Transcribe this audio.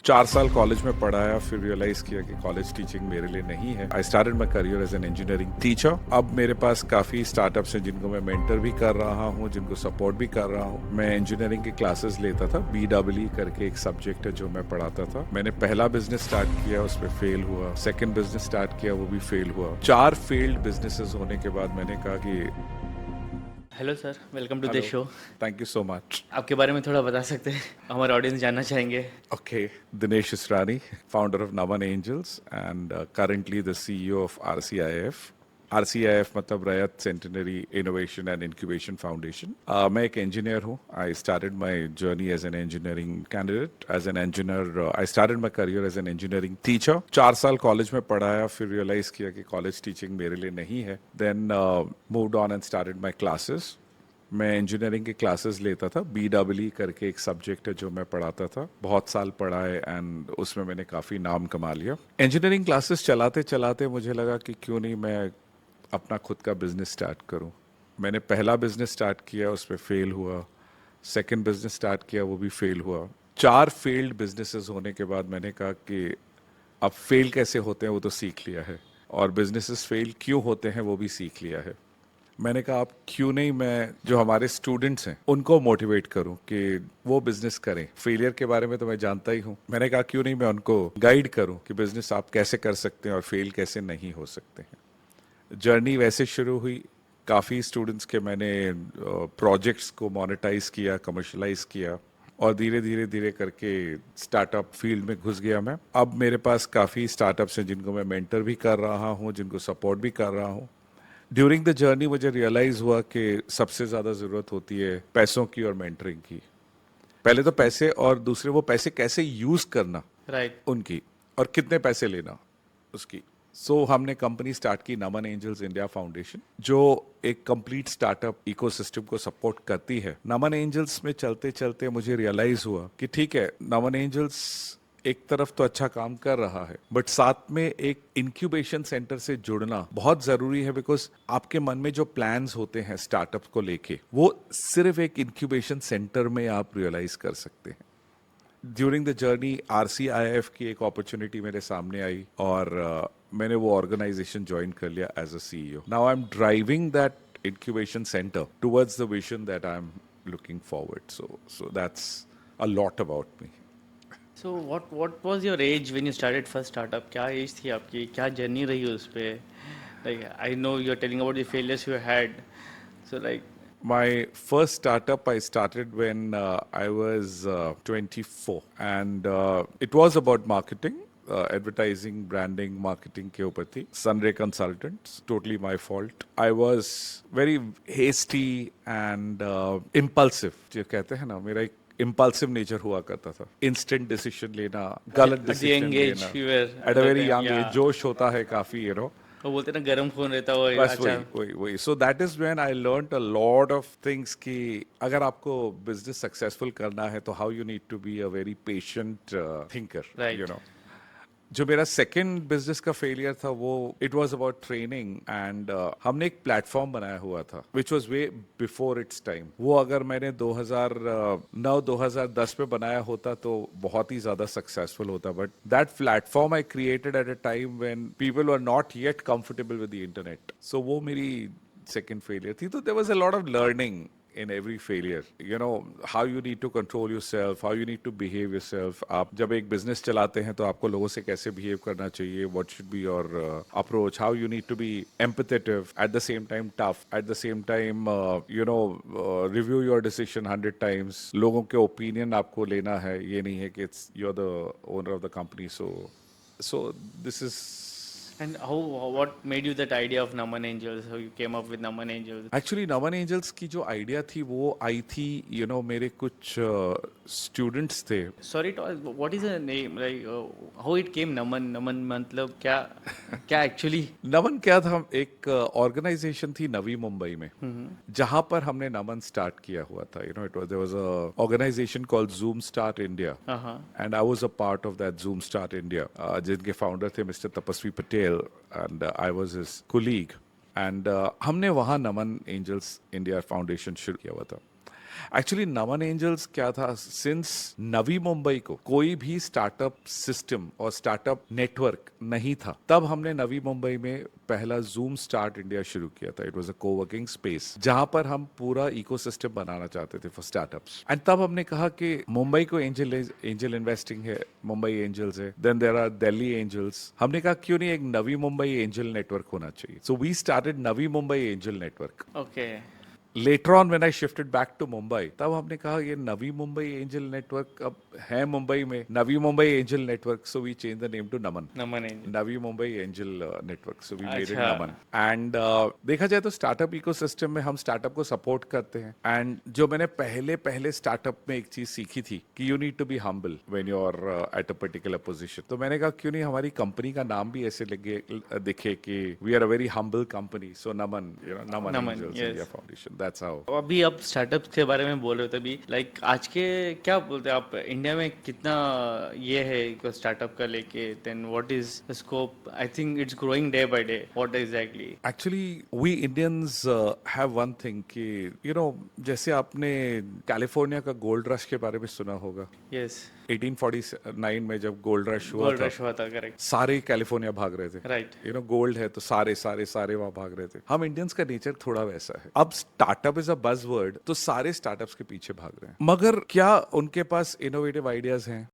4 साल कॉलेज में पढ़ाया, फिर रियलाइज किया कि कॉलेज टीचिंग मेरे लिए नहीं है। I started my career as an engineering teacher. अब मेरे पास काफी स्टार्टअप्स हैं जिनको मैं मेंटर भी कर रहा हूँ, जिनको सपोर्ट भी कर रहा हूँ। मैं इंजीनियरिंग की क्लासेस लेता था, BEE करके एक सब्जेक्ट है जो मैं पढ़ाता था। मैंने पहला बिजनेस स्टार्ट किया, उसमें फेल हुआ। सेकंड बिजनेस स्टार्ट किया, वो भी फेल हुआ। 4 फेल्ड बिजनेसेस होने के बाद मैंने कहा कि hello sir, welcome to the hello, show. Thank you so much. आपके बारे में थोड़ा बता सकते हैं? हमारे ऑडियंस जानना चाहेंगे। Okay, Dinesh Israni, founder of Naman Angels and currently the CEO of RCIF. RCIF मतलब Rayat centenary innovation and incubation foundation. मैं एक इंजीनियर हूँ। I started my journey as an engineering candidate. As an engineer I started my career as an engineering teacher. 4 साल college में पढ़ाया, फिर realise किया कि कॉलेज टीचिंग मेरे लिए नहीं है। Then moved on and started my classes. मैं इंजीनियरिंग की क्लासेस लेता था, BEE करके एक सब्जेक्ट है जो मैं पढ़ाता था। बहुत साल पढ़ाए एंड उसमें मैंने काफ़ी नाम कमा लिया। इंजीनियरिंग क्लासेस चलाते चलाते मुझे लगा कि क्यों नहीं मैं अपना खुद का बिजनेस स्टार्ट करूं। मैंने पहला बिजनेस स्टार्ट किया, उसमें फेल हुआ। सेकंड बिजनेस स्टार्ट किया, वो भी फेल हुआ। 4 फेल्ड बिजनेसेस होने के बाद मैंने कहा कि अब फेल कैसे होते हैं वो तो सीख लिया है, और बिजनेसेस फेल क्यों होते हैं वो भी सीख लिया है। मैंने कहा आप क्यों नहीं मैं जो हमारे स्टूडेंट्स हैं उनको मोटिवेट करूं कि वो बिजनेस करें। फेलियर के बारे में तो मैं जानता ही हूं। मैंने कहा क्यों नहीं मैं उनको गाइड करूं कि बिजनेस आप कैसे कर सकते हैं और फेल कैसे नहीं हो सकते हैं। जर्नी वैसे शुरू हुई। काफ़ी स्टूडेंट्स के मैंने प्रोजेक्ट्स को मोनेटाइज किया, कमर्शलाइज किया, और धीरे धीरे धीरे करके स्टार्टअप फील्ड में घुस गया मैं। अब मेरे पास काफ़ी स्टार्टअप्स हैं जिनको मैं मेंटर भी कर रहा हूँ, जिनको सपोर्ट भी कर रहा हूँ। ड्यूरिंग द जर्नी मुझे रियलाइज हुआ कि सबसे ज़्यादा ज़रूरत होती है पैसों की और मेंटरिंग की। पहले तो पैसे, और दूसरे वो पैसे कैसे यूज़ करना राइट। उनकी, और कितने पैसे लेना उसकी। सो हमने कंपनी स्टार्ट की, नमन एंजल्स इंडिया फाउंडेशन, जो एक कंप्लीट स्टार्टअप इकोसिस्टम को सपोर्ट करती है। नमन एंजल्स में चलते चलते मुझे रियलाइज हुआ कि ठीक है, नमन एंजल्स एक तरफ तो अच्छा काम कर रहा है, बट साथ में एक इंक्यूबेशन सेंटर से जुड़ना बहुत जरूरी है। बिकॉज आपके मन में जो प्लान्स होते हैं स्टार्टअप को लेके, वो सिर्फ एक इंक्यूबेशन सेंटर में आप रियलाइज कर सकते हैं। ड्यूरिंग द जर्नी RCIF की एक अपॉर्चुनिटी मेरे सामने आई, और मैंने वो ऑर्गेनाइजेशन ज्वाइन कर लिया as a CEO। Now I am driving that incubation center towards the vision that I'm looking forward. So that's a lot about me. So what was your age when you started first startup? क्या age थी आपकी? क्या journey रही उस पे? Like I know you are telling about the failures you had, so like. My first startup I started when I was 24, and it was about marketing, advertising, branding, marketing के ऊपर थी। Sunray Consultants, totally my fault. I was very hasty and impulsive, जो कहते हैं ना, मेरा एक impulsive nature हुआ करता था। इंस्टेंट डिसीजन लेना, गलत at the young decision age लेना। You were at at a that very time, young या एज जोश होता है काफी, वो बोलते हैं ना गरम खून रहता हो। बस अच्छा। वही so that is when I learned a lot of things कि अगर आपको बिजनेस सक्सेसफुल करना है तो how you need to be a very patient thinker, right. जो मेरा सेकंड बिजनेस का फेलियर था वो it was about training, and हमने एक प्लेटफॉर्म बनाया हुआ था which was way before its time. वो अगर मैंने 2009-2010 में बनाया होता तो बहुत ही ज्यादा सक्सेसफुल होता, but that platform I created at a time when people were not yet comfortable with the internet. So वो मेरी सेकंड फेलियर थी। तो there was a lot of learning in every failure, how you need to control yourself, how you need to behave yourself। आप जब एक business चलाते हैं तो आपको लोगों से कैसे बिहेव करना चाहिए, what should be your approach, how you need to be empathetic, at the same time tough, at the same time review your decision 100 times। लोगों के ओपिनियन आपको लेना है, ये नहीं है कि you're the owner of the company। So this is and how what made you that idea of Naman angels? How you came up with Naman angels? Actually Naman angels की जो आइडिया थी वो आई थी, मेरे कुछ स्टूडेंट्स थे। Sorry, what is the name? Like how it came Naman? Naman मतलब क्या? क्या एक्चुअली? नमन क्या था, एक ऑर्गेनाइजेशन थी नवी मुंबई में, जहां पर हमने नमन स्टार्ट किया हुआ था। It was there was a organization called Zoom Start India, हाँ। And I was a part of that Zoom Start India, जिनके फाउंडर थे mister Tapasvi Patel, and I was his colleague. And हमने वहाँ नमन एंजल्स इंडिया फाउंडेशन शुरू किया हुआ था। Actually Naman angels क्या था, सिंस नवी मुंबई को कोई भी स्टार्टअप सिस्टम और स्टार्टअप नेटवर्क नहीं था, तब हमने नवी मुंबई में पहला जूम स्टार्ट इंडिया शुरू किया था. It was a coworking space जहां पर हम पूरा इकोसिस्टम बनाना चाहते थे फॉर स्टार्टअप्स. एंड तब हमने कहा कि मुंबई को एंजल इन्वेस्टिंग है, मुंबई एंजल्स है, then there are Delhi angels. हमने कहा क्यों नहीं एक नवी मुंबई एंजल नेटवर्क होना चाहिए. So we started Navi Mumbai angel network. Okay. Later on when I shifted back to Mumbai, तब हमने कहा ये नवी मुंबई एंजल नेटवर्क अब है मुंबई में, Navi Mumbai angel Network. So we change the name to Naman. Naman Angel. Navi Mumbai angel Network. So we made it अच्छा. नमन. एंड देखा जाए तो स्टार्टअप इकोसिस्टम में हम स्टार्टअप को सपोर्ट करते हैं. एंड जो मैंने पहले पहले स्टार्टअप में एक चीज सीखी थी कि you need to be humble when you are at a particular position. तो मैंने कहा क्यों नहीं हमारी कंपनी का नाम भी ऐसे लगे दिखे कि we are a very humble company. So Naman, you know, Naman Naman, angels yes. India foundation. That's how. अभी आप स्टार्टअप के बारे में बोल रहे हो तभी लाइक आज के क्या बोलते हैं आप, इंडिया में कितना ये है स्टार्टअप का लेके, then what is the scope? I think it's growing day by day. What exactly? Actually we Indians have one thing कि यू नो, जैसे आपने कैलिफोर्निया का गोल्ड रश के बारे में सुना होगा. यस. 1849 में जब गोल्ड रश हुआ गोल्ड था, रश हुआ था. करेक्ट. सारे कैलिफोर्निया भाग रहे थे. राइट. यू नो, गोल्ड है तो सारे सारे सारे वहां भाग रहे थे. हम इंडियंस का नेचर थोड़ा वैसा है. अब स्टार्टअप इज अ बज़वर्ड, तो सारे स्टार्टअप्स के पीछे भाग रहे हैं. मगर क्या उनके पास इनोवेटिव आइडियाज हैं?